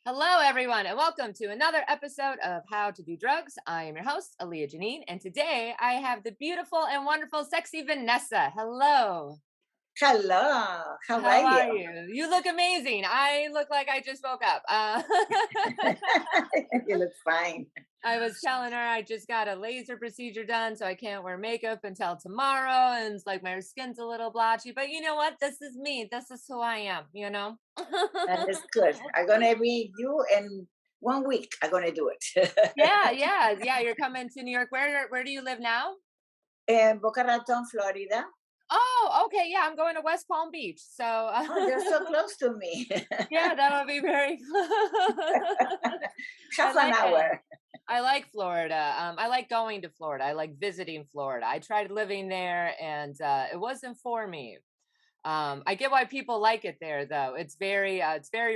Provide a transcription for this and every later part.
Hello, everyone, and welcome to another episode of How to Do Drugs. I am your host, Aaliyah Janine, and today I have the beautiful and wonderful Sexy Vanessa. Hello. Hello, how are How you? are you? You look amazing. I look like I just woke up. You look fine. I was telling her I just got a laser procedure done, so I can't wear makeup until tomorrow. And it's like my skin's a little blotchy, but you know what? This is me. This is who I am, you know? That is good. I'm gonna be you in 1 week. I'm gonna do it. Yeah. You're coming to New York. Where do you live now? In Boca Raton, Florida. Oh, okay. Yeah, I'm going to West Palm Beach. So, Oh, you're so close to me. yeah, that would be very I Half an like it. hour. I like Florida. I like going to Florida. I like visiting Florida. I tried living there and it wasn't for me. I get why people like it there though. It's very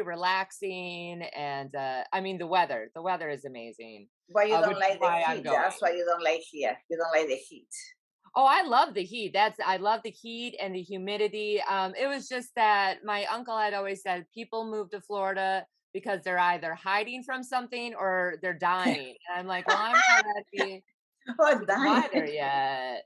relaxing and I mean the weather is amazing. Why you don't Which is like the why I'm heat? That's going. why you don't like here. You don't like the heat. Oh, I love the heat. I love the heat and the humidity. It was just that my uncle had always said people move to Florida because they're either hiding from something or they're dying. And I'm like, well, I'm not ready Oh, to dying. die there yet.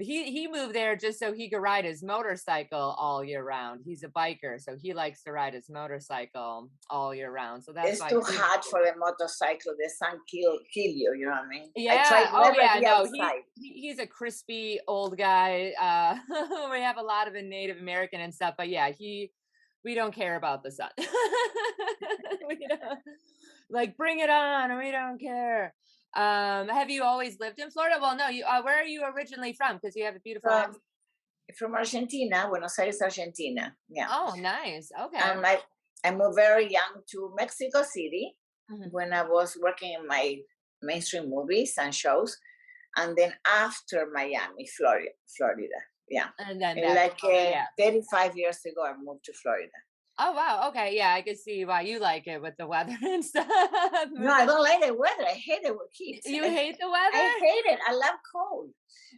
He moved there just so he could ride his motorcycle all year round. He's a biker, so he likes to ride his motorcycle all year round. So that's It's why too he hot for the motorcycle. The sun kill you. You know what I mean? I try Yeah. Oh, never yeah. be No, outside. he's a crispy old guy. We have a lot of a Native American and stuff, but yeah, we don't care about the sun. We don't, like bring it on. We don't care. Have you always lived in Florida? Well, no. You. Where are you originally from? Because you have a beautiful From accent. from Argentina, Buenos Aires, Argentina. Yeah. Oh, nice. Okay. And I moved very young to Mexico City Mhm. when I was working in my mainstream movies and shows. And then after Miami, Florida. Yeah. And then And back to like Florida. Yeah. 35 years ago, I moved to Florida. Oh, wow. Okay. Yeah, I can see why you like it with the weather and stuff. No, I Moving. don't like the weather. I hate the heat. You hate the I weather? hate it. I love cold.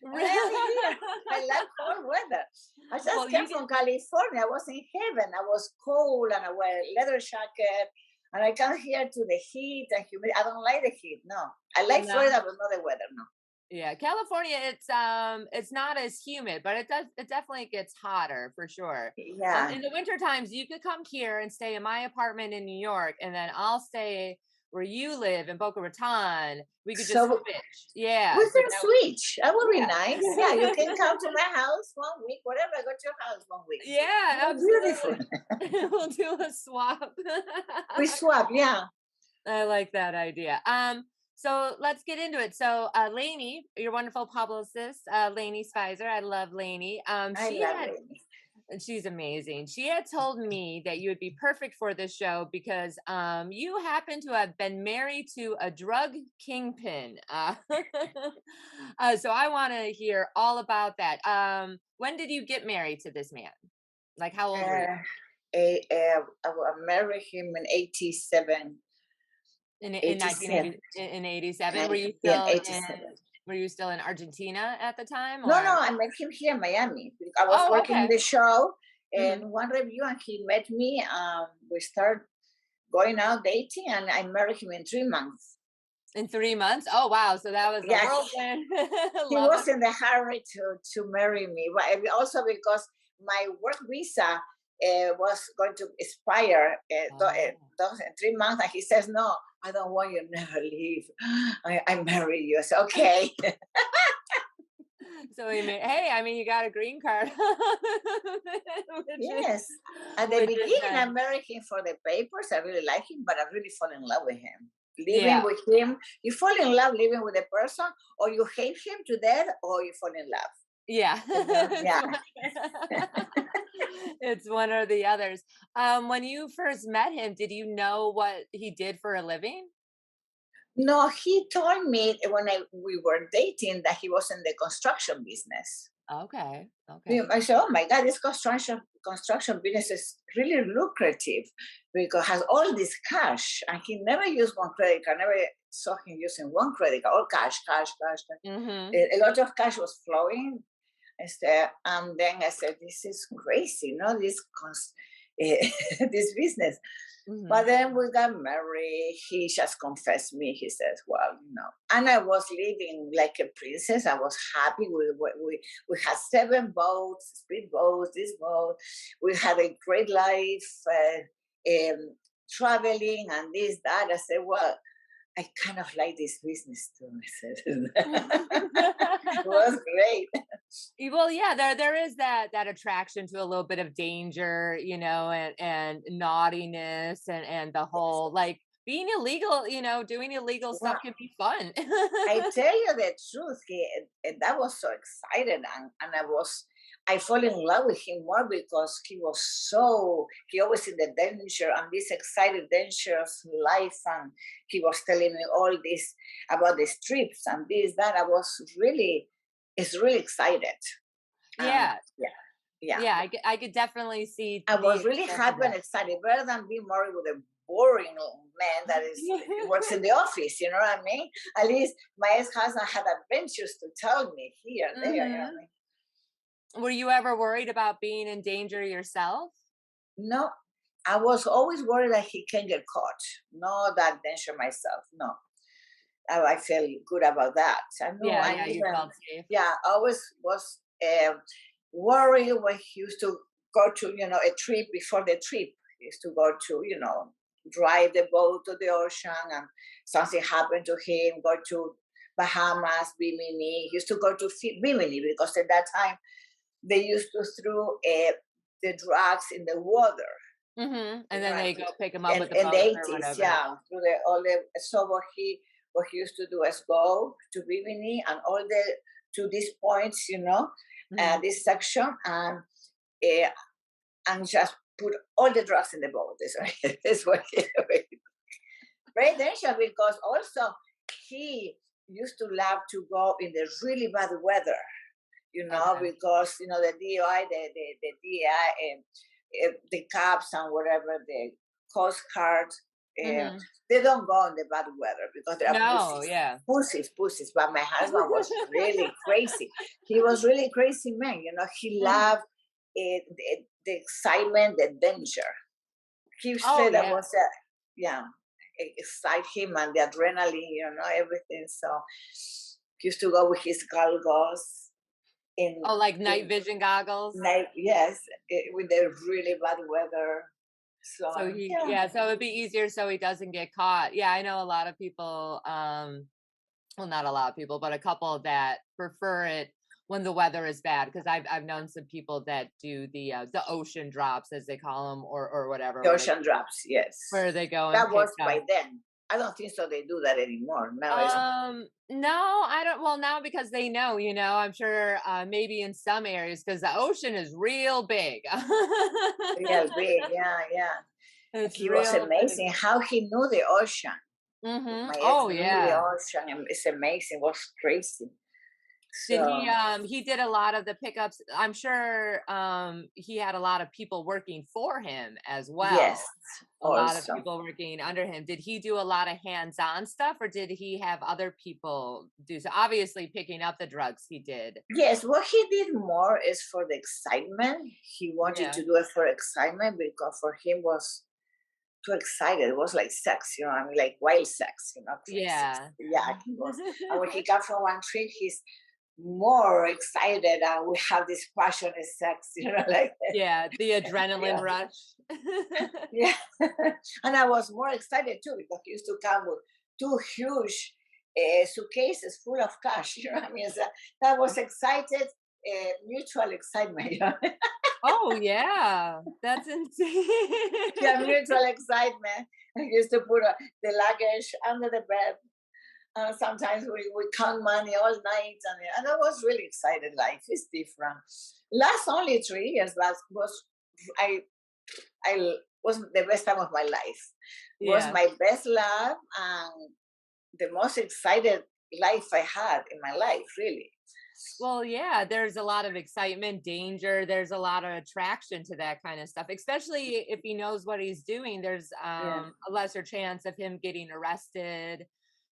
And I am here. I love cold weather. I Well, just came you did. from California. I was in heaven. I was cold and I wear a leather jacket. And I come here to the heat and humidity. I don't like the heat. No, I like No. Florida, but not the weather. No. Yeah, California, it's not as humid, but it definitely gets hotter for sure. Yeah. In the winter times, you could come here and stay in my apartment in New York, and then I'll stay where you live in Boca Raton. We could just So switch. Yeah. we So can switch. That would be nice. Yeah, you can yeah. come to my house 1 week, whatever. I go to your house 1 week. Yeah, Oh, beautiful. absolutely. We'll do a swap. We swap. Yeah. I like that idea. So let's get into it. So, Lainey, your wonderful publicist, Lainey Spicer, I love Lainey. I love it. She's amazing. She had told me that you would be perfect for this show because you happen to have been married to a drug kingpin. So I want to hear all about that. When did you get married to this man? Like, how old were you? Uh, I married him in 87, In 87. 1980, in 87, Yeah, 87. were you still in Argentina at the time No, or? no, I met him here in Miami. I was Oh, working in okay. the show Mhm. and one review, and he met me. We started going out dating, and I married him in 3 months. In 3 months? Oh, wow. So that was a Yeah, whirlwind he love was affair. in the hurry to marry me, but also because my work visa was going to expire Oh. those in 3 months, and he says, "No, I don't want you to never leave. I marry you." I said, "Okay." So we made, hey, I mean, you got a green card, which is Yes. At the which is beginning, I nice. married him for the papers. I really like him, but I really fall in love with him. Living Yeah. with him, you fall in love living with a person, or you hate him to death, or you fall in love. Yeah. It's Yeah. one it's one or the others. When you first met him, did you know what he did for a living? No, he told me when we were dating that he was in the construction business. Okay. Yeah, Okay. I said, "Oh my God, this construction business is really lucrative because it has all this cash." And he never used one credit card. I never saw him using one credit card. All cash, cash, cash, cash. Mhm. A lot of cash was flowing. I said, and then I said, "This is crazy, no? this business. But Mhm. then we got married. He just confessed me. He says, "Well, and I was living like a princess. I was happy. We had 7 boats, speed boats, this boat. We had a great life, traveling and this that." I said, "Well, I kind of like this business too." I said, "It was great." Well, yeah, there is that attraction to a little bit of danger, and naughtiness, and the Yes. whole like being illegal, doing illegal stuff Well, can be fun. I tell you the truth, and that was so excited, and I fall in love with him more because he always in the danger and this excited, dangerous life, and he was telling me all this about the trips and this that. It's really excited. Yeah, Yeah, yeah. yeah, I could definitely see I the was really extent of happy and excited, better than being married with a boring man that is works that. in the office. You know what I mean? At least my ex-husband had adventures to tell me here and there. You know what I Mhm. mean? Were you ever worried about being in danger yourself? No, I was always worried that he can get caught. No, that danger myself. No, I felt good about that. I know, Yeah, and yeah, you even felt safe. yeah, I always was worried when he used to go to a trip before the trip. He used to go to drive the boat to the ocean and something happened to him. Go to Bahamas, Bimini. He used to go to Bimini because at that time they used to throw the drugs in the water. And You know, then they and go pick him up with the in the boats or 80s, whatever. yeah, through all the so what he used to do is go to Bimini and all the to these points, Mhm. this section uh, and just put all the drugs in the boat. This what he very dangerous because also he used to love to go in the really bad weather, Okay. because the DOI, the DI, the cops and whatever the Coast Guard, uh, Mhm. they don't go in the bad weather because they are No, pussies, yeah. pussies, pussies. But my husband was really crazy. He was really crazy man. He loved the excitement, the danger. He Oh, said that yeah. was yeah, excite him and the adrenaline, everything. So he used to go with his galgos in Oh, like night in vision goggles? night, yes, with the really bad weather. So So he yeah, yeah, so it'd be easier so he doesn't get caught. Yeah, I know a lot of people, well, not a lot of people, but a couple that prefer it when the weather is bad, because I've known some people that do the ocean drops, as they call them, or whatever, the ocean drops. Yes, where they go and that pick was up. by then. I don't think so. They do that anymore. Now it's No, I don't. Well, now because they know, I'm sure, maybe in some areas, because the ocean is real big. real big. Yeah, yeah. And It's he was real big. amazing how he knew the ocean. My ex Oh knew the yeah. ocean, and it's amazing. It was crazy. Did he So he did a lot of the pickups. I'm sure he had a lot of people working for him as yes, well. A lot of also. people working under him. Did he do a lot of hands-on stuff, or did he have other people do so? Obviously picking up the drugs he did. Yes, what he did more is for the excitement. He wanted Yeah. to do it for excitement because for him was too excited. It was like sex, I mean, like wild sex, crazy. Yeah. Yeah, he was. And when he got from one trip, he's more excited, and we have this passionate sex, like Yeah, the adrenaline yeah, rush. yeah. And I was more excited too because he used to come with 2 huge suitcases full of cash. You know what I mean? So that was excited, mutual excitement. Oh, yeah. That's Yeah, insane. mutual excitement. I used to put the luggage under the bed. Sometimes we count money all night, and I was really excited. Life is different. Last only 3 years, but I was the best time of my life. Was Yeah. my best love and the most excited life I had in my life. Really. Well, yeah, there's a lot of excitement, danger. There's a lot of attraction to that kind of stuff, especially if he knows what he's doing. There's Yeah. a lesser chance of him getting arrested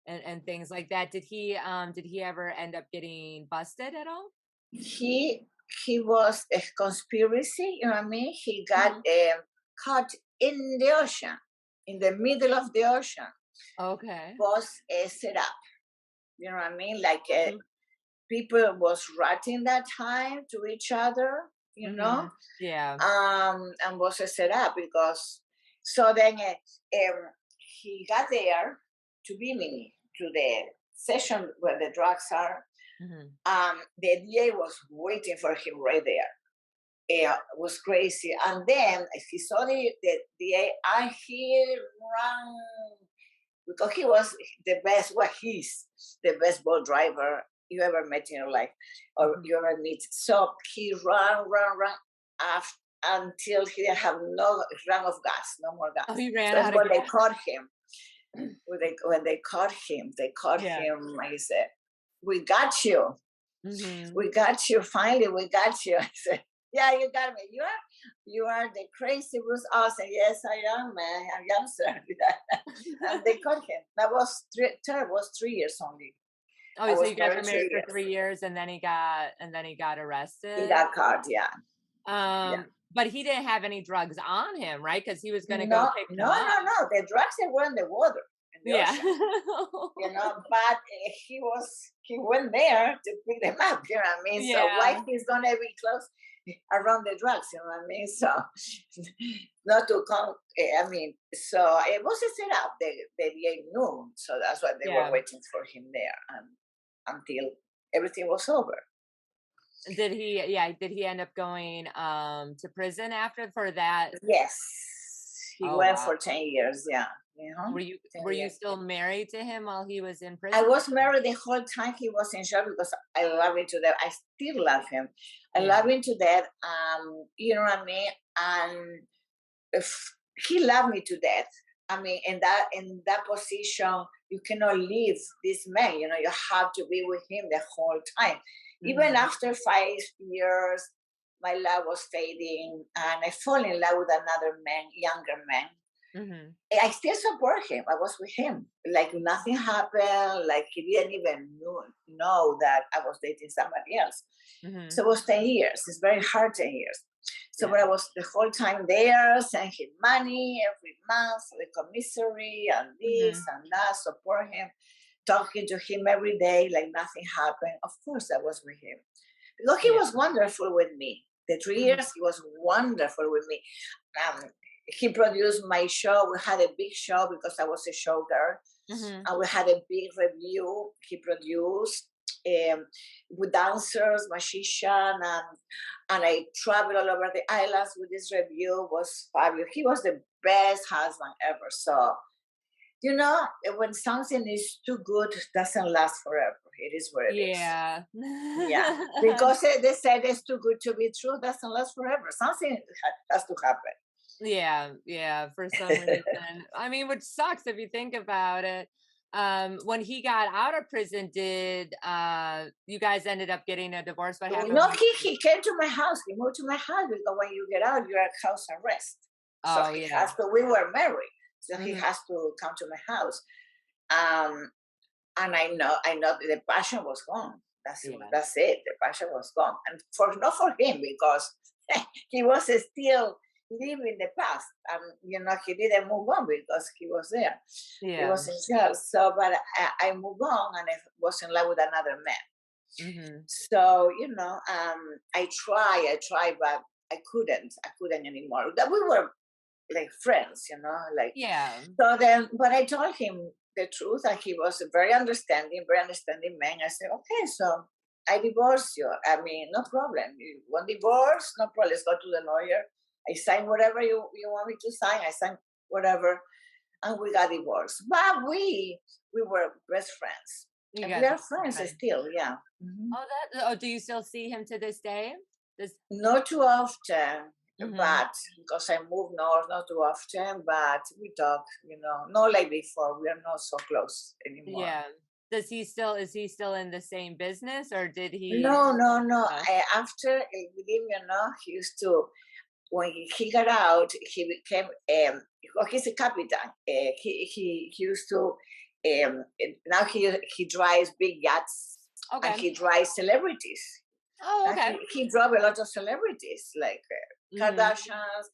and things like that. Did he ever end up getting busted at all? He he was a conspiracy. You know what I mean? He got Hmm. caught in the ocean, in the middle of the ocean, Okay. was set up. You know what I mean? Like Mhm. people was writing that time to each other, Mhm. Yeah. and was set up because so then he got there to be me to the session where the drugs are. Mhm. The DA was waiting for him right there. It was crazy. And then he saw the DA and he ran because he was the best, well, he's the best boat driver you ever met in your life or Mhm. you ever meet. So he ran af until he didn't have no run of gas, no more Oh, gas. he ran So out of when they gas? caught him, they caught Yeah. him. I said, "We got you. Mhm. We got you. Finally, we got you." I said, "Yeah, you got me. You are the crazy Bruce Austin." Yes, I am, man. I am, sir. And they caught him. That was term was 3 years only. I Oh, so was you guys married were married three for years. 3 years and then he got He arrested? got caught. Yeah, yeah. But he didn't have any drugs on him, right? Because he was gonna go No, pick no, them up. no, no. The drugs they were in the water, in the Yeah. ocean. But he went there to pick them up. You know what I mean? So why Yeah. he's gonna be close around the drugs? You know what I mean? So not to come. I mean, so it was a setup. They knew, so that's why they were Yeah. waiting for him there, and until everything was over. Did he end up going, to prison after for that? Yes, he Oh, went wow. for 10 years. Yeah, you know, ten Were you years. still married to him while he was in I prison? was married the whole time he was in jail because I love him to death. I still love him. I love Yeah. him to death. You know what I mean? And if he loved me to death. I mean, in that position, you cannot leave this man. You have to be with him the whole time. Even Mhm. after 5 years, my love was fading, and I fall in love with another man, younger man. Mhm. I still support him. I was with him. Like nothing happened. Like he didn't even know that I was dating somebody else. So Mhm. it was 10 years. It's very hard 10 years. So Yeah. but I was the whole time there, send him money every month for the commissary and this Mhm. and that, support him, talking to him every day, like nothing happened. Of course I was with him. Because he Yeah. was wonderful with me. The three Mhm. years he was wonderful with me. Um, he produced my show. We had a big show because I was a showgirl, Mhm. and we had a big review. He produced with dancers, magician, and I traveled all over the islands with this review. Was fabulous. He was the best husband ever. So when something is too good, doesn't last forever. It is what it is. Yeah. Yeah, because they said it's too good to be true, doesn't last forever. Something has to happen. Yeah, yeah, for some reason. I mean, which sucks if you think about it. When he got out of prison, did you guys ended up getting a divorce? What happened No, when he came to my house. He moved to my house because when you get out, you're at house arrest. So Oh he yeah. has to. We were married, so he Mhm. has to come to my house. Um, and I know that the passion was gone. Yeah. That's it. The passion was gone, and for not for him because he was still living the past, and he didn't move on because he was there. He Yeah. was in jail. So, but I moved on, and I was in love with another man. Mhm. So I tried, but I couldn't anymore. That we were like friends, like Yeah. so. Then, but I told him the truth, and he was a very understanding man. I said, okay, so I divorce you. I mean, no problem. You want divorce? No problem. Let's go to the lawyer. I sign whatever you want me to sign. I sign whatever, and we got divorced. But we were best friends, You and we guys are are still friends friends. still. Yeah. Do you still see him to this day? This Not too often, Mhm. but because I moved north, not too often, but we talk, not like before. We are not so close anymore. Yeah. Is he still in the same business or did he No, no, no. no. After with him, he used to, when he got out, he became, well, he's a captain. He used to, now he drives big yachts and Okay. he drives celebrities. Oh, Now okay. he drove a lot of celebrities like Mhm. Kardashians.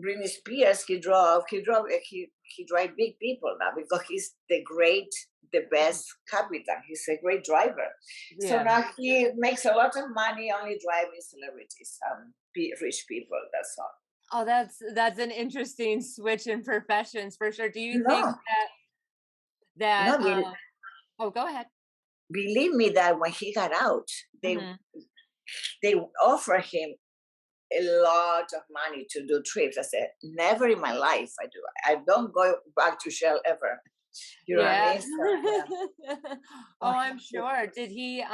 Britney Spears, he drive big people now because he's the best captain. He's a great driver. So Yeah. now he makes a lot of money only driving celebrities, rich people. That's all. Oh, that's an interesting switch in professions for sure. Do you think No, that no, oh, go ahead. believe me that when he got out, they Mhm. they offer him a lot of money to do trips. I said, never in my life I do. I don't go back to Shell ever. You know what I Yeah. mean? So yeah. Oh, Oh, I'm sure. Did he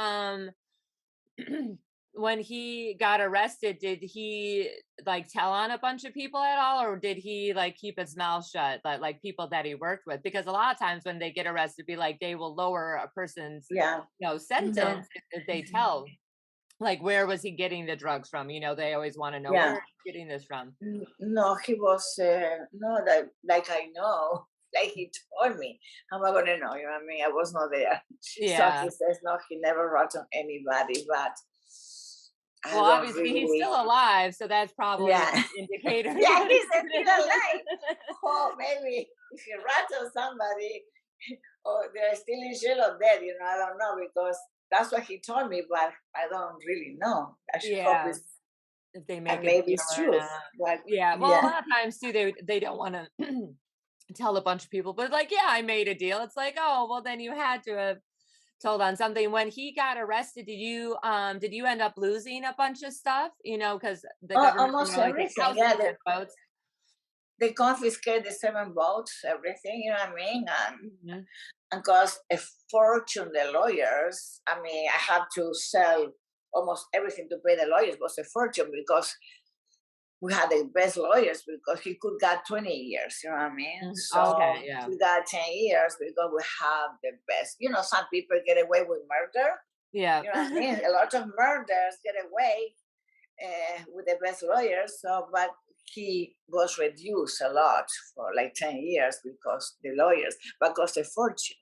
when he got arrested, did he like tell on a bunch of people at all, or did he like keep his mouth shut, like people that he worked with? Because a lot of times when they get arrested, be like they will lower a person's yeah. No. sentence if they tell. Like, where was he getting the drugs from? They always want to know where Yeah. is he getting this from. No, he was no that like I know, like he told me. How am I gonna know? You know what I mean? I was not there. So he Yeah. says no, he never wrote on anybody, but I Well, don't obviously he's really. still alive, so that's probably Yeah. an indicator Yeah, that he's he's still alive. Oh, maybe if you rat on somebody, or they're still in jail or dead, I don't know because that's what he told me, but I don't really know. I should hope Yeah, it's if they and make a maybe deal it's or truth, not. but Yeah, well, a yeah. lot of times too, they don't want to tell a bunch of people, but like, yeah, I made a deal. It's like, oh, well, then you had to have told on something. When he got arrested, did you end up losing a bunch of stuff? Because the government, Almost like take everything. Yeah, houses and boats. they confiscate the 7 boats, everything. You know what I mean? Mhm. And cost a fortune. The lawyers. I mean, I had to sell almost everything to pay the lawyers. It was a fortune because we had the best lawyers because he could get 20 years, you know what I mean? Mhm. Okay, So yeah. he got 10 years because we have the best. Some people get away with murder, Yeah. you know what I mean? A lot of murders get away with the best lawyers. So, but he was reduced a lot for like 10 years because the lawyers, but cost a fortune.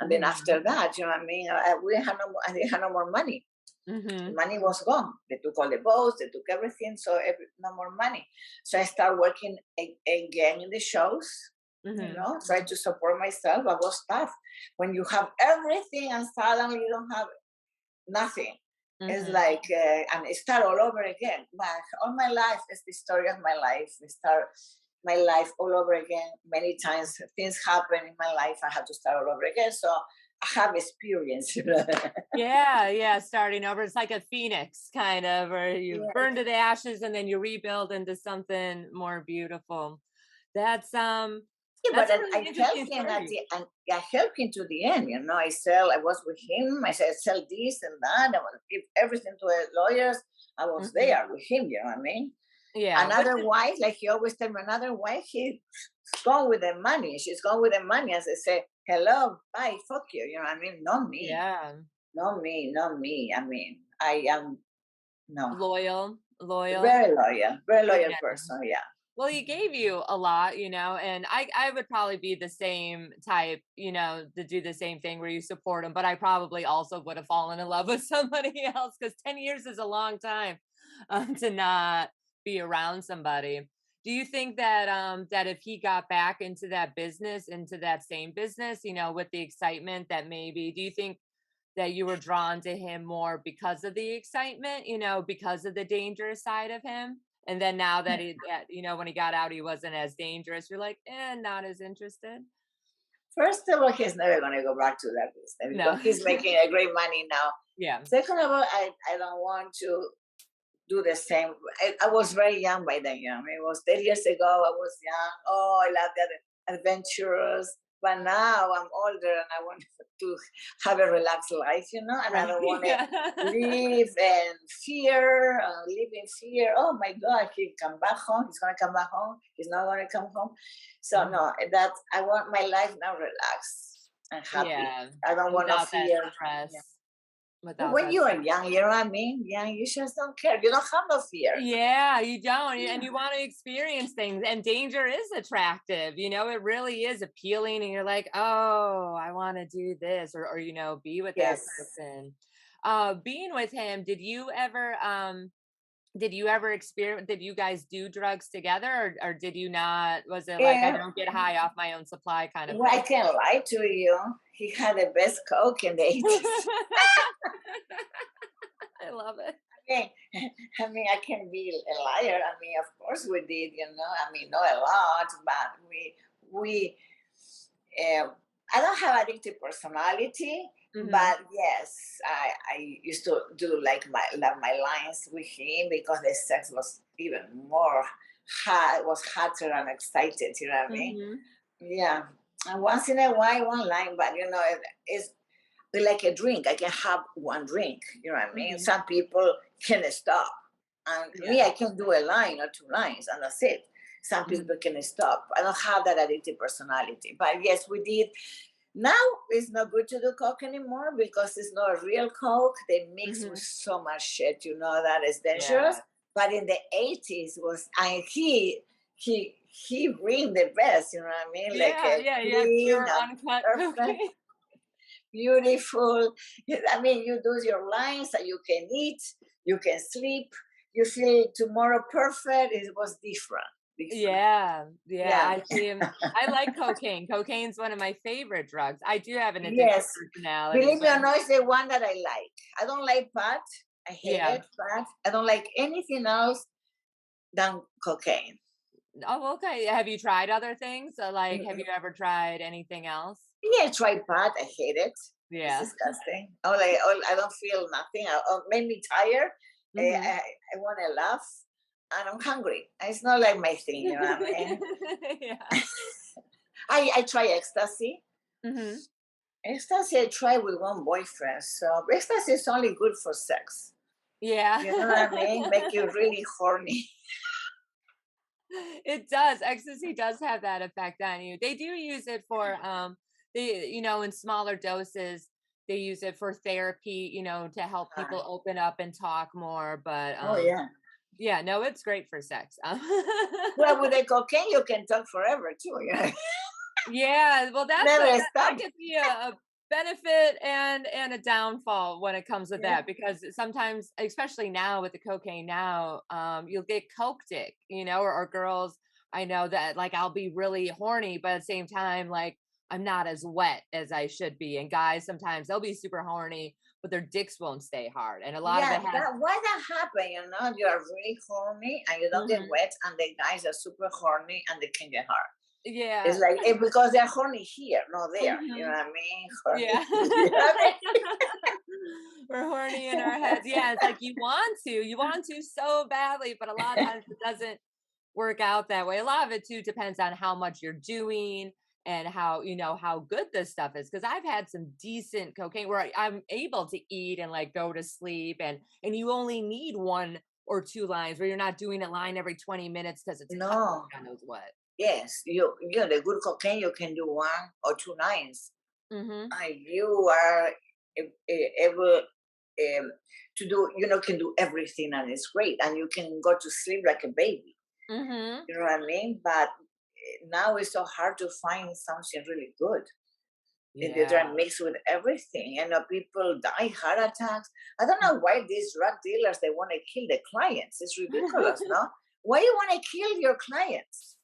And then Mhm. after that, you know what I mean? We had no, I didn't have no more money. The Mhm. money was gone. They took all the boats, they took everything, so no more money. So I started working again in the shows, Mhm. try to support myself. I was tough. When you have everything and suddenly you don't have nothing, it's Mhm. like, and it start all over again. But all my life is the story of my life. I start my life all over again. Many times things happen in my life. I have to start all over again. So I have experience. Yeah, yeah, starting over. It's like a phoenix kind of, or you Yeah. burn to the ashes and then you rebuild into something more beautiful. That's um Yeah, but that's a I, really I interesting helped him story. and I helped him to the end. I was with him. I said, sell this and that. I want to give everything to the lawyers. I was Mhm. there with him, you know what I mean? Yeah, which Another is wife, like he always tell me, another wife, she's gone with the money. She's gone with the money. As I say, hello, bye, fuck you. You know what I mean? Not me. yeah, Not me. Not me. I mean, I am, no, loyal. very loyal Yeah. person. Yeah. Well, he gave you a lot, and I would probably be the same type, to do the same thing where you support him, but I probably also would have fallen in love with somebody else because 10 years is a long time to not be around somebody. Do you think that that if he got back into that business, into that same business, with the excitement that maybe, do you think that you were drawn to him more because of the excitement, because of the dangerous side of him? And then now that when he got out, he wasn't as dangerous. You're like, not as interested. First of all, he's never going to go back to that business No. because he's making a great money now. Yeah. Second of all, I don't want to do the same. I was very young by then. I mean, it was 10 years ago. I was young. Oh, I love that adventurous. But now I'm older and I want to have a relaxed life, and I Right. don't want to Yeah. live in fear. Oh my God, he come back home. He's going to come back home. He's not going to come home. So Mhm. no, that I want my life now relaxed and happy. Yeah. I don't want to Without that fear. stress. But Without when that you are stress. young, you know what I mean? Young, you just don't care. You don't have no fear. Yeah, you don't. And Yeah. you want to experience things. And danger is attractive. It really is appealing. And you're like, oh, I want to do this or be with that Yes. person. Being with him, did you ever Did you ever experience did you guys do drugs together, or did you not? Was it like, "I And don't get high off my own supply" kind of well, I thing? can't lie to you. He had the best coke in the 80s. I love it. mean, I can be a liar. I mean, of course we did, you know. I mean, not a lot, but we. I don't have addictive personality, Mhm. but yes, I used to do like my lines with him because the sex was even more hot, was hotter and excited. You know what I mean? Mhm. Yeah. And once in a while, one line, but you know, it's like a drink. I can have one drink. You know what I mean? Mhm. Some people can stop, and me, Yeah. I can do a line or two lines, and that's it. Some Mhm. people can stop. I don't have that addictive personality, but yes, we did. Now it's not good to do coke anymore because it's not a real coke. They mix with Mhm. so much shit, you know that is dangerous. Yeah. But in the 80s was and he bring the best, you know what I mean? Like Yeah, a yeah, yeah, clean pure and uncut perfect, cocaine. beautiful. I mean, you do your lines that you can eat, you can sleep, you feel tomorrow perfect. It was different, different. Yeah, yeah, Yeah. I see him. I like cocaine. Cocaine's one of my favorite drugs. I do have an addictive Yes. personality, Believe me but or not, it's the one that I like. I don't like pot. I hate yeah. it, pot. I don't like anything else than cocaine. Oh, okay. Have you tried other things? Like, have Mm-mm. you ever tried anything else? Yeah, I tried pot. I hate it. It's Yeah. disgusting. I don't feel nothing. It made me tired. Mhm. I want to laugh and I'm hungry. It's not like my thing, you know what I mean? Yeah. I try ecstasy. Mhm. Ecstasy I tried with one boyfriend. So ecstasy is only good for sex. Yeah. You know what I mean? Make you really horny. It does. Ecstasy does have that effect on you. They do use it for they in smaller doses. They use it for therapy, to help people open up and talk more, but Oh yeah. yeah, no, it's great for sex. Well, with the cocaine, you can talk forever too. Yeah, Yeah, well, never that stop. could be a benefit and a downfall when it comes with Yeah. that, because sometimes, especially now with the cocaine now, you'll get coke dick, or girls. I know that, like, I'll be really horny, but at the same time, like, I'm not as wet as I should be. And guys, sometimes they'll be super horny, but their dicks won't stay hard, and a lot of Yeah, it has. that why that happen? You know, you are really horny and you don't get Mhm. wet, and the guys are super horny and they can get hard. It's Yeah. like because they're horny here, not there. You know Mhm. what I mean? Horny Yeah. here. You know what I We're horny in our heads. Yeah, it's like you want to so badly, but a lot of mean? times it doesn't work out that way. A lot of it too depends on how much you're doing and how good this stuff is. Because I've had some decent cocaine where I'm able to eat and like go to sleep, and you only need one or two lines, where you're not doing a line every 20 minutes because it's hot. No. God knows what. Yes, you know the good cocaine you can do one or two lines. Mm-hmm. You are able to do can do everything and it's great and you can go to sleep like a baby. Mm-hmm. You know what I mean? But now it's so hard to find something really good. And they Yeah. try to mix with everything. You know, people die heart attacks. I don't know why these drug dealers they want to kill the clients. It's ridiculous, no? Why you want to kill your clients?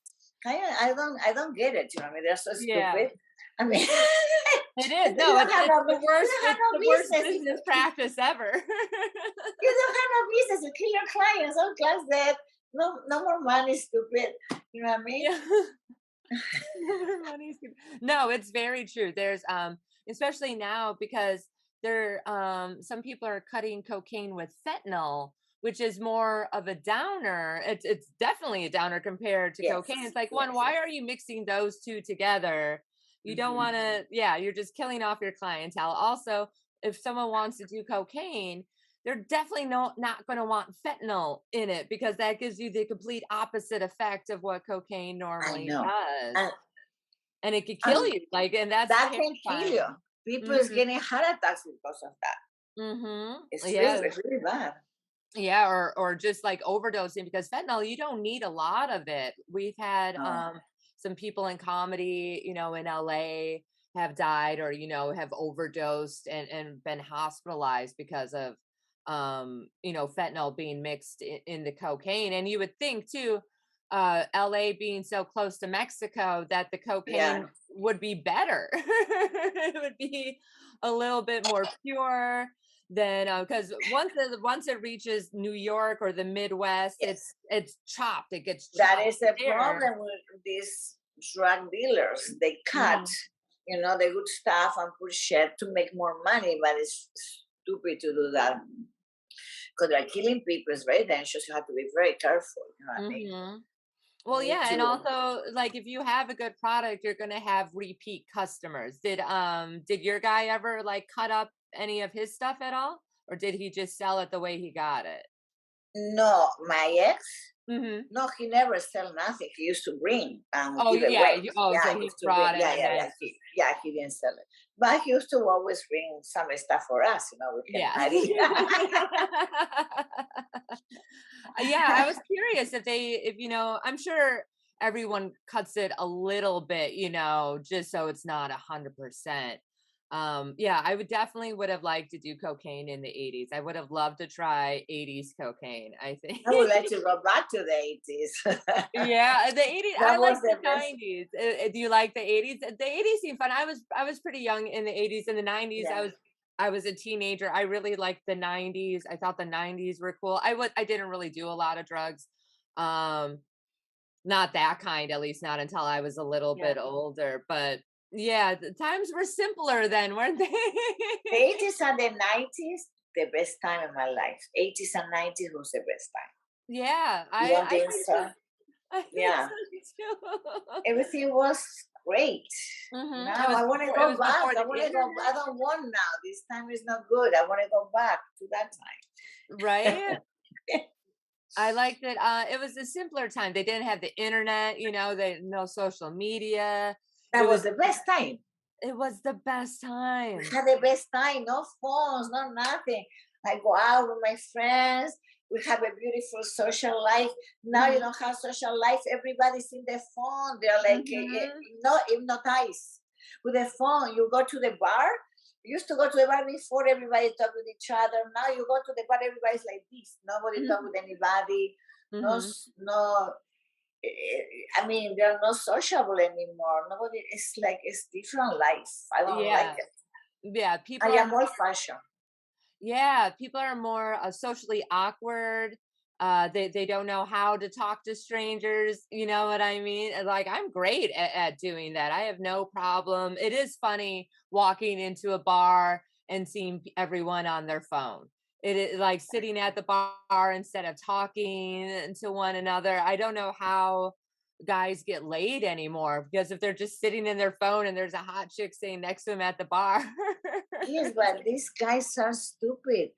I don't get it. You know, I mean, they're so Yeah. stupid. I mean, It is. you No, don't it's have it's no the you worst don't have it's no the worst business if business you kill practice ever. you don't have no business to kill your clients. Oh, class that no more money, stupid. You know what I mean? Yeah. No more money's good. No, it's very true. There's especially now, because some people are cutting cocaine with fentanyl, which is more of a downer. It's definitely a downer compared to Yes, cocaine. It's like, one, yes. why are you mixing those two together? You don't Hmm. want to, yeah, you're just killing off your clientele. Also, if someone wants to do cocaine, they're definitely not going to want fentanyl in it, because that gives you the complete opposite effect of what cocaine I normally know. does. And, And it could kill and you, like, and that's that can kill you. terrifying. People is Mhm, getting heart attacks because of that. mhm. It's Yeah, really bad. yeah, or just, like, overdosing, because fentanyl, you don't need a lot of it. We've had, No. some people in comedy, in LA have died, or, have overdosed and been hospitalized because of, fentanyl being mixed in the cocaine. And you would think too, LA being so close to Mexico, that the Yeah, cocaine would be better. It would be a little bit more pure than, because once it reaches New York or the Midwest, yes. it's chopped. It gets That chopped is the there. problem with these drug dealers. They cut, Mhm. the good stuff and put shit to make more money, but it's stupid to do that because they're killing people. It's very dangerous. You have to be very careful. You know what I mean? Mhm. You Well, need yeah, and to. also like if you have a good product, you're gonna have repeat customers. Did your guy ever like cut up any of his stuff at all? Or did he just sell it the way he got it? No, my ex, Mhm. no, he never sell nothing. He used to bring and Oh give yeah, away. oh, so Yeah, he he used to bring. brought it Yeah, and yeah, then yeah. He didn't sell it, but he used to always bring some stuff for us. We can yeah. party. Yeah, I was curious if I'm sure everyone cuts it a little bit, just so it's not 100%. Yeah, I would have liked to do cocaine in the 80s. I would have loved to try 80s cocaine, I think. I would like to go back to the 80s. Yeah, the 80s. I That like was the the best. 90s. Do you like the 80s? The 80s seem fun. I was pretty young in the 80s. In the 90s, Yeah. I was a teenager. I really liked the 90s. I thought the 90s were cool. I didn't really do a lot of drugs. Um Not that kind, at least not until I was a little Yeah. bit older, but yeah, the times were simpler then, weren't they? The 80s and the 90s, the best time in my life. 80s and 90s was the best time. Yeah, You I don't I think think so? so. I think Yeah. so too. Everything was great. It Now was I want to before it go was back. before I the want to go. I internet, don't want now. This time is not good. I want to go back to that time. right? I liked it. It was a simpler time. They didn't have the internet, they no social media. It That was was the best time. it was the best We time. had the best time. No phones, no nothing. I go out with my friends. We have a beautiful social life. Now you Mhm. don't have social life. Everybody's in the phone. They're like Mhm. no hypnotized with the phone. You go to the bar. You used to go to the bar before everybody talk with each other. Now you go to the bar, everybody's like this. Nobody talk Mhm. with anybody. No, Mhm. no. I mean, they're not sociable anymore. Nobody. It's like it's different life. I don't like Yeah. it. Yeah, I am old fashioned. people are more socially awkward. They don't know how to talk to strangers. You know what I mean? And, like I'm great at doing that. I have no problem. It is funny walking into a bar and seeing everyone on their phone. It is like sitting at the bar instead of talking to one another. I don't know how guys get laid anymore because if they're just sitting in their phone and there's a hot chick sitting next to them at the bar. Yes, but these guys are stupid.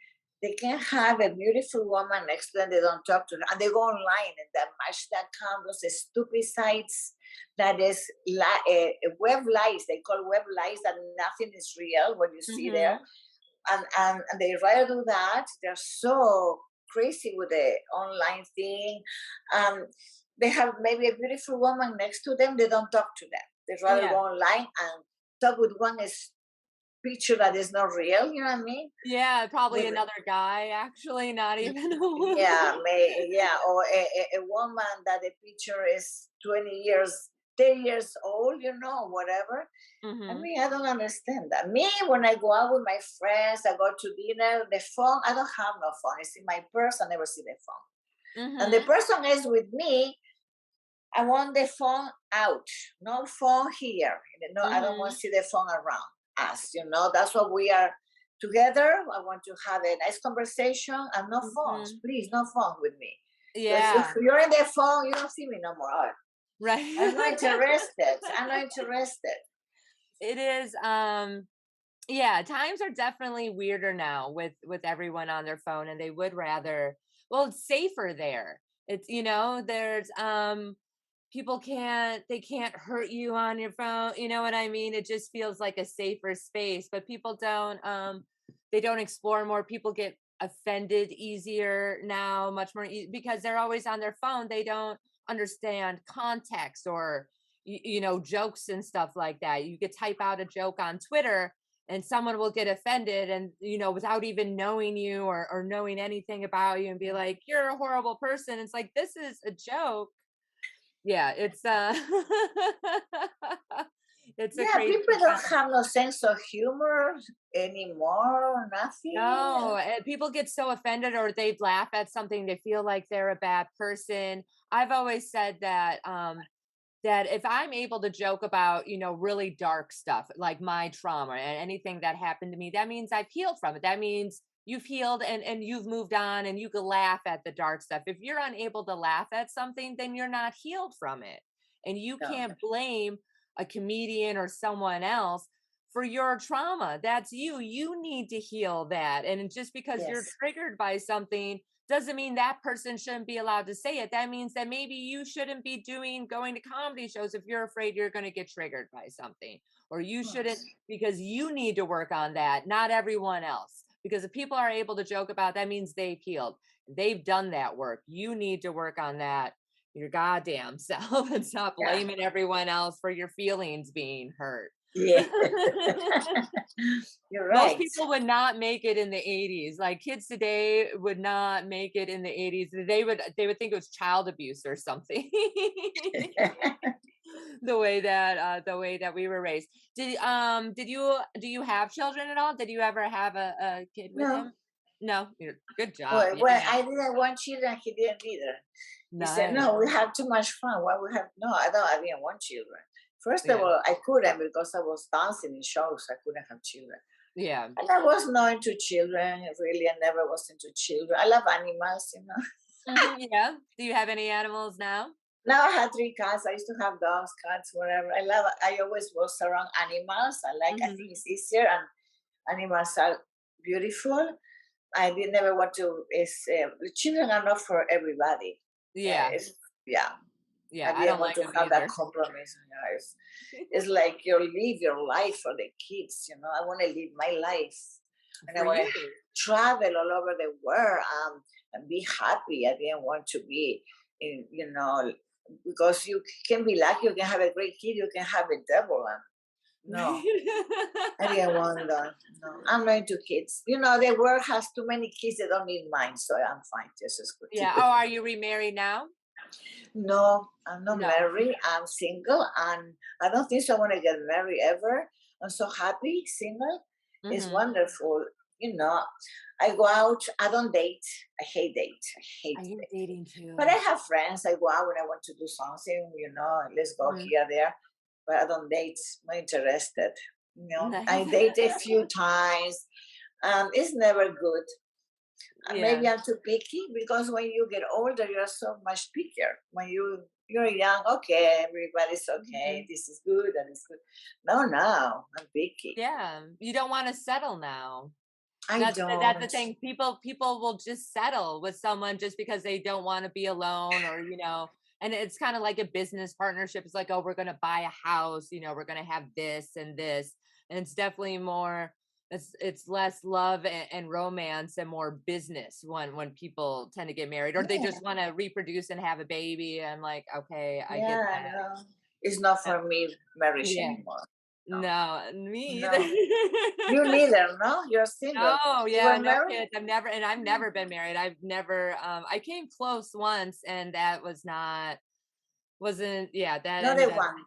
They can have a beautiful woman next to them, they don't talk to her, and they go online and that match.com, those stupid sites that is web lies. They call web lies that nothing is real what you see there. Hmm. And they rather do that. They're so crazy with the online thing. Um, they have maybe a beautiful woman next to them, they don't talk to them. They rather go Yeah. online and talk with one is picture that is not real, you know what I mean? Yeah, probably With another guy, actually, not even a woman. yeah, or a woman that the picture is 20 years, 10 years old, whatever. I Mhm, mean, I don't understand that. Me, when I go out with my friends, I go to dinner, the phone, I don't have no phone. It's in my purse, I never see the phone. And the mhm, person is with me, I want the phone out, no phone here. No, I don't want to mhm. see the phone around us. That's what we are together. I want to have a nice conversation and no phones, Mhm. please, no phone with me. Because if Yeah, you're in the phone, you don't see me no more. I'm not right. interested. I'm not interested. It is, yeah, times are definitely weirder now with everyone on their phone, and they would rather well, it's safer there. There's, people they can't hurt you on your phone, you know what I mean? It just feels like a safer space, but people they don't explore more. People get offended easier now, much more because they're always on their phone. They don't understand context or jokes and stuff like that. You could type out a joke on Twitter and someone will get offended and without even knowing you or knowing anything about you and be like, you're a horrible person. It's like, this is a joke. Yeah, it's it's a Yeah, crazy people don't time. have no sense of humor anymore, nothing. No, and people get so offended or they laugh at something, they feel like they're a bad person. I've always said that if I'm able to joke about, really dark stuff like my trauma and anything that happened to me, that means I've healed from it. That means you've healed and you've moved on and you can laugh at the dark stuff. If you're unable to laugh at something, then you're not healed from it. And you No. can't blame a comedian or someone else for your trauma. That's you. You need to heal that. And just because you're Yes. triggered by something doesn't mean that person shouldn't be allowed to say it. That means that maybe you shouldn't be going to comedy shows if you're afraid you're going to get triggered by something. Or you shouldn't, Yes. because you need to work on that, not everyone else. Because if people are able to joke about that means they've healed. They've done that work. You need to work on that your goddamn self and stop Yeah. blaming everyone else for your feelings being hurt. Yeah. You're Most right. people would not make it in the 80s. Like kids today would not make it in the 80s. They would think it was child abuse or something. The way that we were raised. Do you have children at all? Did you ever have a kid with No. him? No. Good job. Well, Yeah. I didn't want children. He didn't either. He said, Nice. "No, we have too much fun. Why we have no? I don't. I didn't want children. First of Yeah. all, I couldn't because I was dancing in shows. I couldn't have children, Yeah. and I was not into children. Really, I never was into children. I love animals, you know. Yeah. Do you have any animals now? Now I have three cats. I used to have dogs, cats, whatever. I love. I always was around animals. I like. I think Hmm. it's easier, and animals are beautiful. I did never want to. The children are not for everybody. Yeah. Yeah. I Yeah. I didn't don't want like to them have that either. compromise. You know, it's like you live your life for the kids. You know, I want to live my life, and I For want to you. travel all over the world and be happy. I didn't want to be in, because you can be lucky. You can have a great kid. You can have a devil. And no, I didn't want that. No, I'm not into kids. You know, the world has too many kids. They don't need mine, so I'm fine. Just as Yeah. good. Oh, are you remarried now? No, I'm not No. married. I'm single, and I don't think so. I want to get married ever. I'm so happy, single. It's Hmm. wonderful. You know, I go out. I don't date. I hate date. I I hate hate date. dating But I too. have friends. I go out when I want to do something. Let's go Mhm. here, there. But I don't date. Not interested. I Nice. date a few times. It's never good. Yeah. Maybe I'm too picky because when you get older, you're so much pickier. When you're young, okay, everybody's okay. Mhm. This is good, that is good. No, I'm picky. Yeah. You don't want to settle now. I That's the don't. thing. People will just settle with someone just because they don't want to be alone and it's kind of like a business partnership. It's like, oh, we're gonna buy a house, we're gonna have this and this. And it's definitely more it's less love and romance and more business when people tend to get married or they Yeah, just want to reproduce and have a baby. I'm like, okay, I get yeah, that. no. It's not Uh, for me marriage Yeah. anymore. No, No, me either. no. You neither, no? You're single. No, You yeah, were no married? kids. I've never been married. I came close once and that wasn't yeah, that Not the ended up one.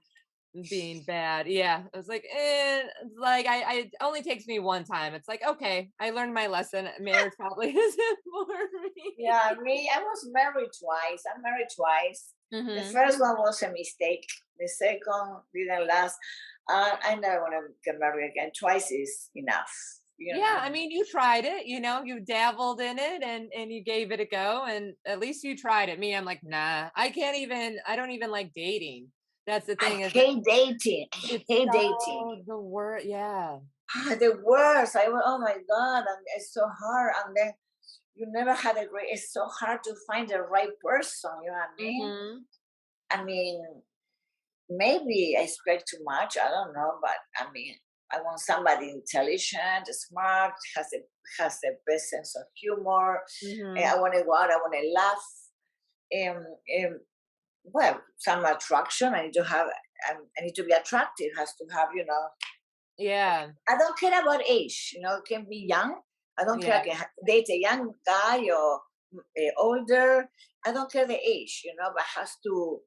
being bad. Yeah. I was like, it's like I it only takes me one time. It's like, okay, I learned my lesson. Marriage probably isn't for me. Yeah, me, I was married twice. I'm married twice. The Hmm. first one was a mistake. The second didn't last. I never want to get married again. Twice is enough. You Yeah, know. I mean, you tried it, you dabbled in it and you gave it a go and at least you tried it. Me, I'm like, nah, I don't even like dating. That's the I thing is hate dating. I it's hate dating. so the word, yeah. The worst. Oh my God, and it's so hard. And then you never had a great. It's so hard to find the right person. You know what I mean? Mhm. I mean, maybe I expect too much. I don't know, but I mean, I want somebody intelligent, smart, has the best sense of humor. I Mhm. want to go out. I want to laugh. Um, well, some attraction. I need to have. I need to be attractive. Has to have, Yeah. I don't care about age. It can be young. I don't care. I Yeah. can date a young guy or older. I don't care the age. But has to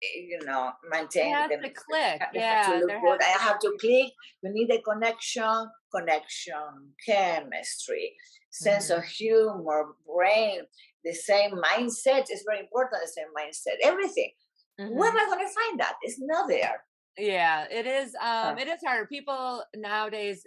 It maintain has them. to click. They have to Yeah, look there good. has I to have to be. click. You need a connection, chemistry, sense of Mhm. humor, brain, the same mindset is very important. The same mindset, everything. Where am Mhm. I going to find that? It's not there. Yeah, Uh, it is harder. People nowadays,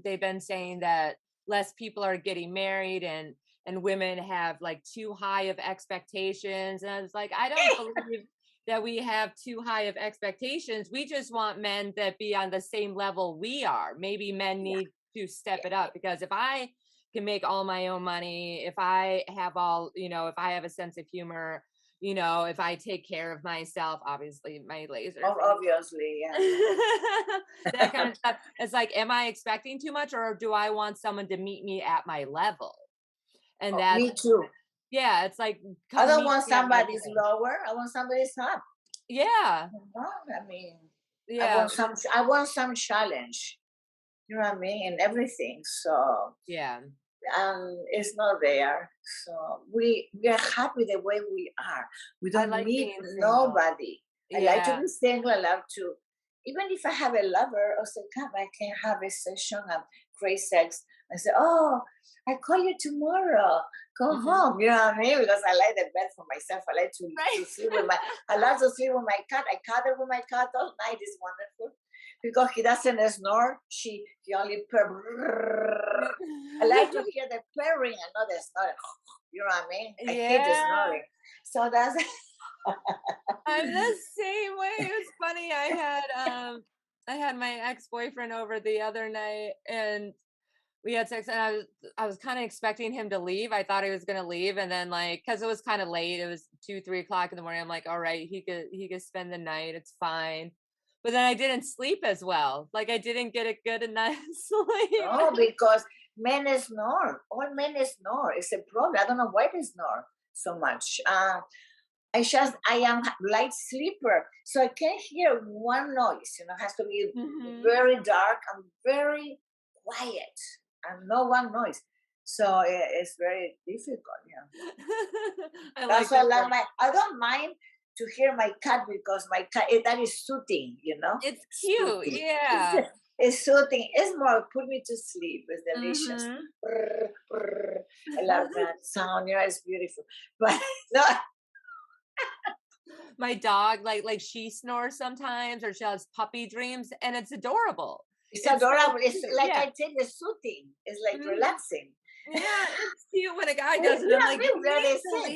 they've been saying that less people are getting married, and women have like too high of expectations. And I was like, I don't believe that we have too high of expectations. We just want men that be on the same level we are. Maybe men yeah, need to step yeah. it up, because if I can make all my own money, if I have all, if I have a sense of humor, if I take care of myself, obviously my laser face, Obviously, yeah, that kind yeah. of stuff. It's like, am I expecting too much, or do I want someone to meet me at my level? And Oh, that's, me too. yeah, it's like, I come don't meet want me at my somebody's level. lower. I want somebody's up. Yeah. I mean, Yeah. I want some challenge. You know what I mean? In everything. So Yeah. it's not there. So we are happy the way we are. We I don't like need being single. nobody. I like to Yeah. be single. I love to, even if I have a lover, or say, come, I can have a session of great sex. I say, oh, I call you tomorrow. Go Hmm. home. You know what I mean? Because I like the bed for myself. I like to sleep with Right. I love to sleep with my cat. I cuddle with my cat all night. It's wonderful because he doesn't snore. He only purr. I like to hear the purring and not the snoring. You know what I mean? I hate the Yeah. snoring. So that's I'm the same way. It was funny. I had my ex-boyfriend over the other night, and we had sex, and I was kind of expecting him to leave. I thought he was gonna leave, and then like, because it was kind of late, it was 2, 3 o'clock in the morning. I'm like, all right, he could spend the night. It's fine. But then I didn't sleep as well. Like, I didn't get a good enough sleep. no, because men snore. All men snore. It's a problem. I don't know why they snore so much. I am light sleeper, so I can't hear one noise. It has to be Hmm. very dark and very quiet, and no one noise. So it's very difficult. Yeah. I That's like why I the love quiet. my. I don't mind to hear my cat because my cat that is soothing. It's cute. Soothing. Yeah. It's soothing. It's more put me to sleep. It's delicious. Hmm. Brr, brr. I love that sound. It's beautiful. But no, My dog, like she snores sometimes, or she has puppy dreams, and it's adorable. it's It's so adorable. It's cute. like Yeah. I tell you, soothing. It's like Mhm. relaxing. Yeah, it's cute when a guy we, does it. you I'm and like, me, you we are need the to same.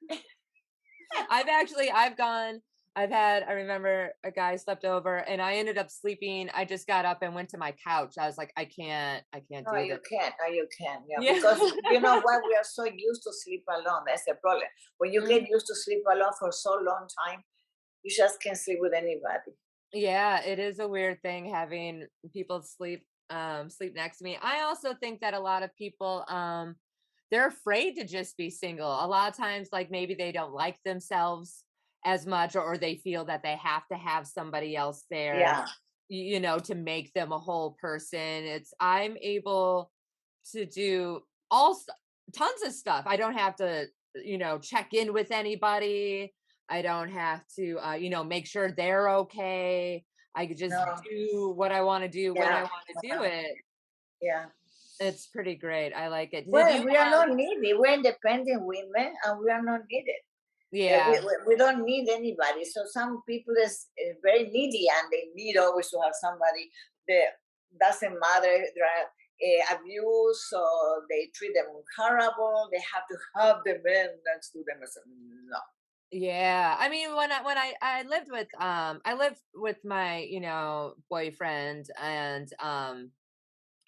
leave. I remember a guy slept over, and I ended up sleeping. I just got up and went to my couch. I was like, I can't No, do you this. can't. No, you can. Yeah, Yeah. because you know what? We are so used to sleep alone. That's the problem. When you get Mhm. used to sleep alone for so long time, you just can't sleep with anybody. Yeah, it is a weird thing having people sleep next to me. I also think that a lot of people, they're afraid to just be single. A lot of times, like, maybe they don't like themselves as much, or they feel that they have to have somebody else there, Yeah. to make them a whole person. I'm able to do all tons of stuff. I don't have to, check in with anybody. I don't have to, make sure they're okay. I could just No. do what I want to do when I Yeah. want to do uh, it. Yeah. It's pretty great. I like it. Did Well, you we are have? not needy. We're independent women, and we are not needed. Yeah. We don't need anybody. So some people is very needy, and they need always to have somebody. That doesn't matter if they're abuse or they treat them horrible. They have to have the man next to them. I said, no. Yeah. I mean, when I lived with my, boyfriend, and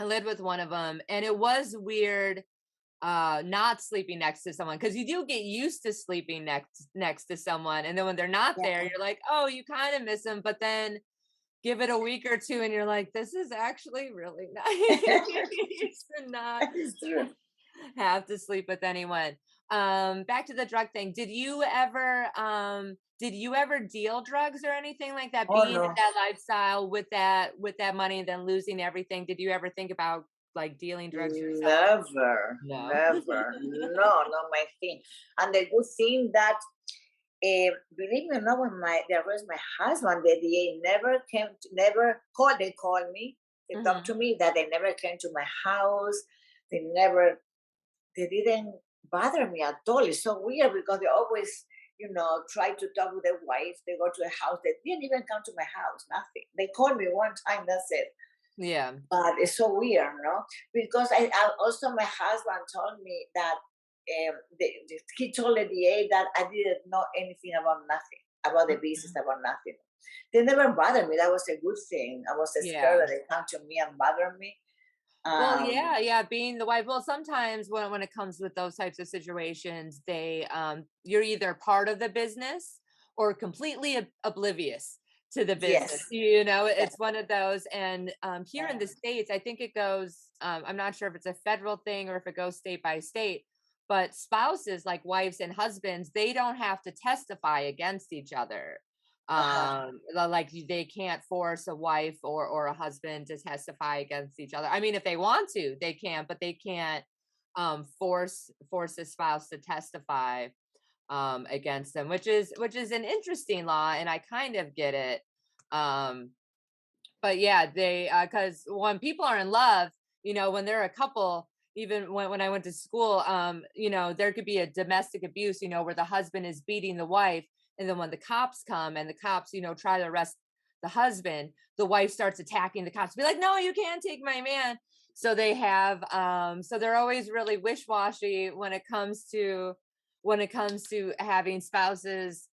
I lived with one of them, and it was weird not sleeping next to someone, because you do get used to sleeping next to someone, and then when they're not there, Yeah, you're like, oh, you kind of miss them, but then give it a week or two, and you're like, this is actually really nice to not it's true. have to sleep with anyone. back to the drug thing. Did you ever deal drugs or anything like that? Oh Being in no, that lifestyle with that money and then losing everything, did you ever think about like dealing drugs yourself? never, No. never. No, not my thing. And the good thing that, believe me or not, when there was my husband, the DA never came, never called. They called me, they talked Hmm. to me that they never came to my house. They never, they didn't bother me at all. It's so weird because they always, try to talk with their wife. They go to a house. They didn't even come to my house. Nothing. They called me one time. That's it. Yeah. But it's so weird, no? Because I also my husband told me that, he told the DA that I didn't know anything about nothing, about the business, Mhm. about nothing. They never bothered me. That was a good thing. I was scared Yeah. that they come to me and bother me. Well, Um, yeah, yeah, being the wife. Well, sometimes when it comes with those types of situations, you're either part of the business or completely oblivious to the business. yes, You know, yeah, it's one of those. And here in the yeah, States, I think it goes, I'm not sure if it's a federal thing or if it goes state by state, but spouses like wives and husbands, they don't have to testify against each other. uh-huh, Like they can't force a wife or a husband to testify against each other. I mean, if they want to they can, but they can't force a spouse to testify against them, which is an interesting law, and I kind of get it. um but yeah, they because when people are in love, when they're a couple, even when I went to school, there could be a domestic abuse, where the husband is beating the wife, and then when the cops come and the cops, try to arrest the husband, the wife starts attacking the cops, be like, no, you can't take my man. So so they're always really wish-washy when it comes to having spouses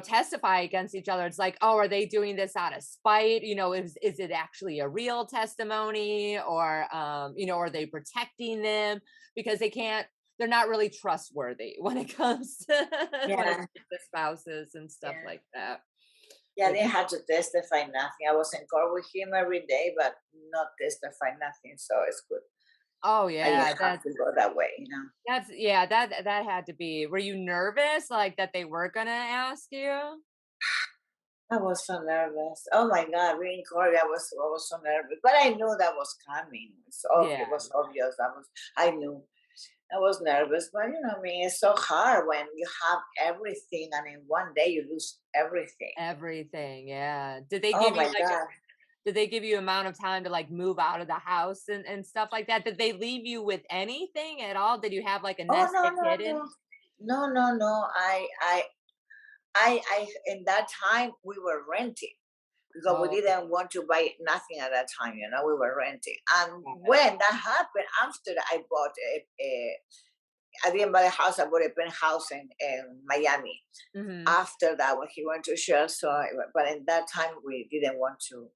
testify against each other. It's like, oh, are they doing this out of spite? Is it actually a real testimony, or are they protecting them? Because they're not really trustworthy when it comes to when it yeah, comes to spouses and stuff yeah. like that. Yeah, Which they had to testify nothing. I was in court with him every day, but not testify nothing. So it's good. oh I didn't yeah, have to go that way. that had to be. Were you nervous like that they were gonna ask you? I was so nervous. Oh my God, being Corey, I was so nervous. But I knew that was coming. It Yeah. was obvious. I knew. I was nervous, but I mean, it's so hard when you have everything and in one day you lose everything. Everything, yeah. Did they Oh give you my like God. did they give you amount of time to like move out of the house and stuff like that? Did they leave you with anything at all? Did you have like a Oh nest no, egg no, hidden? no. No, no, no. I in that time we were renting because we Oh, didn't want to buy nothing at that time, we were renting. And got it. when that happened, after I bought I didn't buy a house, I bought a penthouse in Miami. Mhm. After that, when he went to share, but in that time we didn't want to,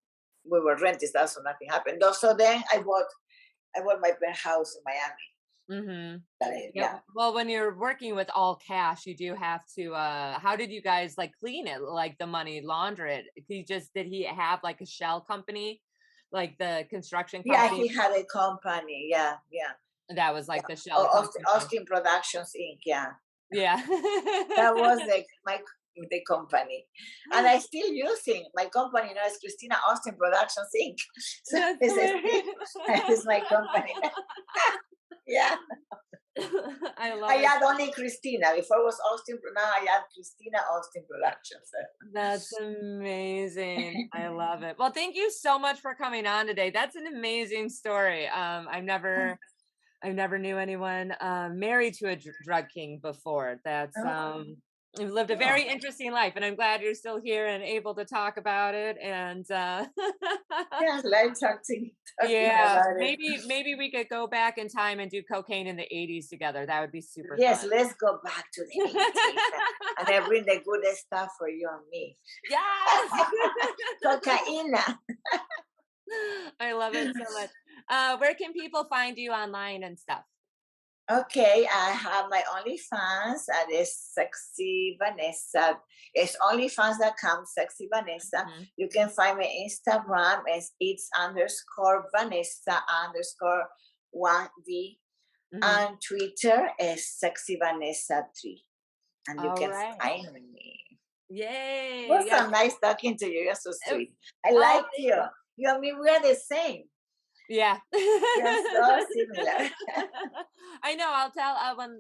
we were renting, so nothing happened. So then I bought my penthouse in Miami. Mhm. Yeah, Yeah. well, when you're working with all cash, you do have to how did you guys like clean it? Like the money, launder it? Did he have like a shell company? Like the construction Yeah, company he had a company. Yeah, yeah. that was like Yeah. the shell company? Austin Productions Inc. Yeah. Yeah. That was the company, and I still using my company now is Christina Austin Productions Inc. So That's it's hilarious. still it's my company. Yeah, I love I it. had only Christina before it was Austin. Now I had Christina Austin Productions. That's amazing. I love it. Well, thank you so much for coming on today. That's an amazing story. I've never knew anyone married to a drug king before. You've lived a Oh, very interesting life, and I'm glad you're still here and able to talk about it. And yeah, like talking yeah, about it. maybe we could go back in time and do cocaine in the '80s together. That would be super Yes, fun. let's go back to the 80s, and I bring the good stuff for you and me. Yes. Cocaina. I love it so much. Where can people find you online and stuff? Okay, I have my OnlyFans and it's Sexy Vanessa. It's OnlyFans.com, Sexy Vanessa. Mhm. You can find my Instagram as it's _Vanessa _1V. Hmm. And Twitter is Sexy Vanessa 3. And you All can right. find me. Yay. Was Yeah. so nice talking to you. You're so Oh, sweet. I oh, like thank you. you. You and me, we're the same. Yeah. We're so similar. I know. I'll tell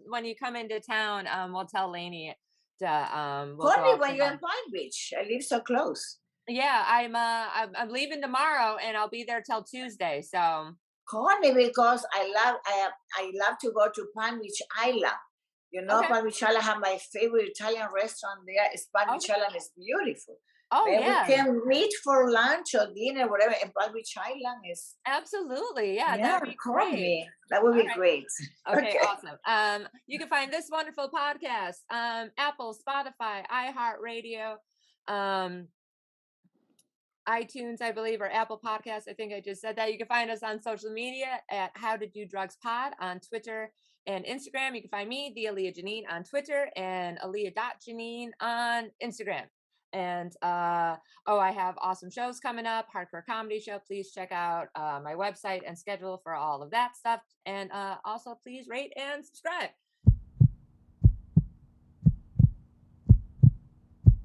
when you come into town. We'll tell Lainey to we'll Call go me out when for you're in lunch. Palm Beach. I live so close. Yeah, I'm leaving tomorrow and I'll be there till Tuesday. So Call me because I love to go to Palm Beach Island. You know, okay, Palm Beach Island have my favorite Italian restaurant there. It's Palm Beach okay. Island is beautiful. Oh Maybe we yeah, can meet for lunch or dinner, whatever. And Palm Beach Island is, absolutely. Yeah, yeah, that'd be call great. me. That would All be right. great. Okay, Okay. awesome. You can find this wonderful podcast, Apple, Spotify, iHeartRadio, um, iTunes, I believe, or Apple Podcasts. I think I just said that. You can find us on social media at How to Do Drugs Pod on Twitter and Instagram. You can find me, the Aaliyah Janine, on Twitter and Aaliyah.Janine on Instagram. And oh, I have awesome shows coming up, hardcore comedy show. Please check out my website and schedule for all of that stuff. And also, please rate and subscribe.